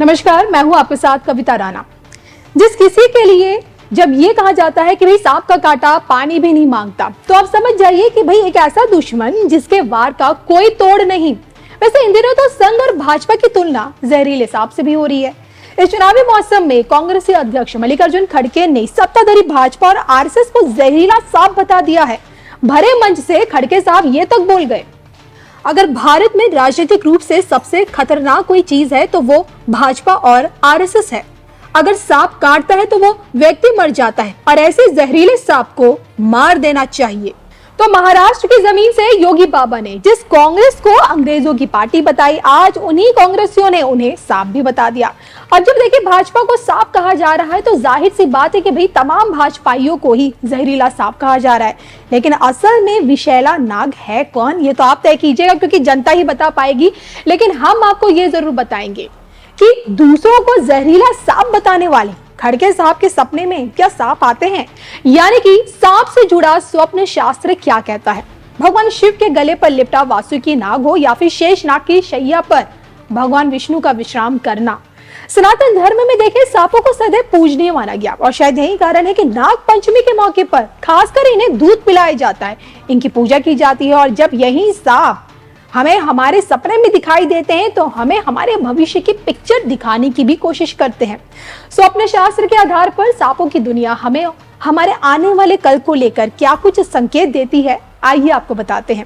नमस्कार, मैं हूं आपके साथ कविता राणा। जिस किसी के लिए जब ये कहा जाता है कि भाई सांप का काटा पानी भी नहीं मांगता, तो आप समझ जाइए कि भाई एक ऐसा दुश्मन जिसके वार का कोई तोड़ नहीं। वैसे इन दिनों तो संघ और भाजपा की तुलना जहरीले सांप से भी हो रही है। इस चुनावी मौसम में कांग्रेसी अध्यक्ष मल्लिकार्जुन खड़गे ने सत्ताधारी भाजपा और आरएसएस को जहरीला सांप बता दिया है। भरे मंच से खड़गे साहब ये तक बोल गए, अगर भारत में राजनीतिक रूप से सबसे खतरनाक कोई चीज है तो वो भाजपा और आरएसएस है। अगर सांप काटता है तो वो व्यक्ति मर जाता है और ऐसे जहरीले सांप को मार देना चाहिए। तो महाराष्ट्र की जमीन से योगी बाबा ने जिस कांग्रेस को अंग्रेजों की पार्टी बताई, आज उन्हीं कांग्रेसियों ने उन्हें सांप भी बता दिया। अब जब देखिए भाजपा को सांप कहा जा रहा है तो जाहिर सी बात है कि भाई तमाम भाजपाइयों को ही जहरीला सांप कहा जा रहा है। लेकिन असल में विषैला नाग है कौन, ये तो आप तय कीजिएगा, क्योंकि जनता ही बता पाएगी। लेकिन हम आपको ये जरूर बताएंगे कि दूसरों को जहरीला सांप बताने वाले खड़गे साहब के सपने में क्या सांप आते हैं, यानी कि सांप से जुड़ा स्वप्न शास्त्र क्या कहता है। भगवान शिव के गले पर लिपटा वासुकी नाग हो या फिर शेष नाग की शैया पर भगवान विष्णु का विश्राम करना, सनातन धर्म में देखें सांपों को सदैव पूजनीय माना गया और शायद यही कारण है कि नाग पंचमी के मौके पर खासकर इन्हें दूध पिलाया जाता है, इनकी पूजा की जाती है। और जब यही सांप हमें हमारे सपने में दिखाई देते हैं तो हमें हमारे भविष्य की पिक्चर दिखाने की भी कोशिश करते हैं। स्वप्न शास्त्र के आधार पर सांपों की दुनिया हमें हमारे आने वाले कल को लेकर क्या कुछ संकेत देती है, आइए आपको बताते हैं।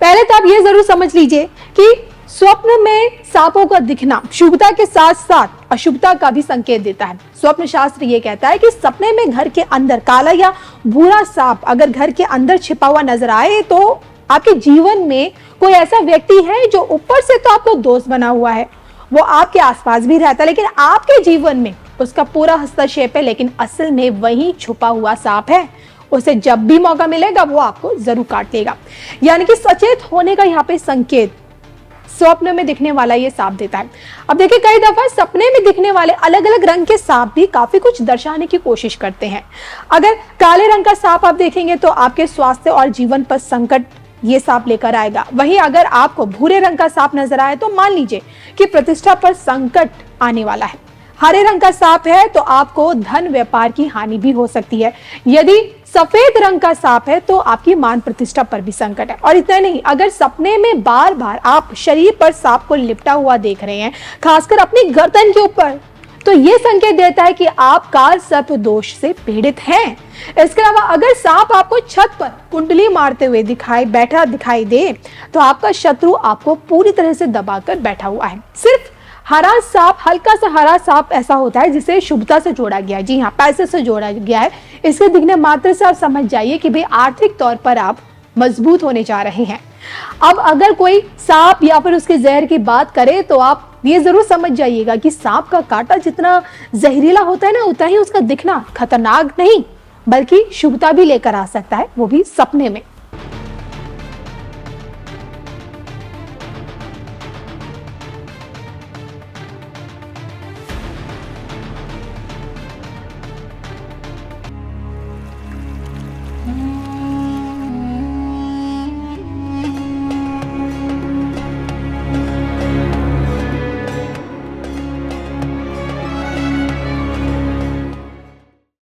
पहले तो आप ये जरूर समझ लीजिए कि स्वप्न में सांपों का दिखना शुभता के साथ साथ अशुभता का भी संकेत देता है। स्वप्न शास्त्र ये कहता है कि सपने में घर के अंदर काला या भूरा सांप अगर घर के अंदर छिपा हुआ नजर आए तो आपके जीवन में कोई ऐसा व्यक्ति है जो ऊपर से तो आपको दोस्त बना हुआ है, वो आपके आसपास भी रहता है, लेकिन आपके जीवन में उसका पूरा हस्तक्षेप है, लेकिन असल में वही छुपा हुआ सांप है। उसे जब भी मौका मिलेगा वो आपको जरूर काट लेगा। यानी कि सचेत होने का यहाँ पे संकेत स्वप्न में दिखने वाला ये सांप देता है। अब देखिए कई दफा सपने में दिखने वाले अलग अलग रंग के सांप भी काफी कुछ दर्शाने की कोशिश करते हैं। अगर काले रंग का सांप आप देखेंगे तो आपके स्वास्थ्य और जीवन पर संकट ये सांप लेकर आएगा। वहीं अगर आपको भूरे रंग का सांप नजर आए तो मान लीजिए कि प्रतिष्ठा पर संकट आने वाला है। हरे रंग का सांप है तो आपको धन व्यापार की हानि भी हो सकती है। यदि सफेद रंग का सांप है तो आपकी मान प्रतिष्ठा पर भी संकट है। और इतना नहीं, अगर सपने में बार बार आप शरीर पर सांप को लिपटा हुआ देख रहे हैं, खासकर अपनी गर्दन के ऊपर, तो ये संकेत देता है कि आप काल सर्प दोष से पीड़ित हैं। इसके अलावा अगर सांप आपको छत पर कुंडली मारते हुए बैठा दिखाई दे तो आपका शत्रु आपको पूरी तरह से दबाकर बैठा हुआ है। सिर्फ हरा सांप, हल्का सा हरा सांप ऐसा होता है जिसे शुभता से जोड़ा गया है, जी हाँ, पैसे से जोड़ा गया है। इसके दिखने मात्र से आप समझ जाइए कि भाई आर्थिक तौर पर आप मजबूत होने जा रहे हैं। अब अगर कोई सांप या फिर उसके जहर की बात करे तो आप ये जरूर समझ जाइएगा कि सांप का काटा जितना जहरीला होता है ना, उतना ही उसका दिखना खतरनाक नहीं बल्कि शुभता भी लेकर आ सकता है, वो भी सपने में।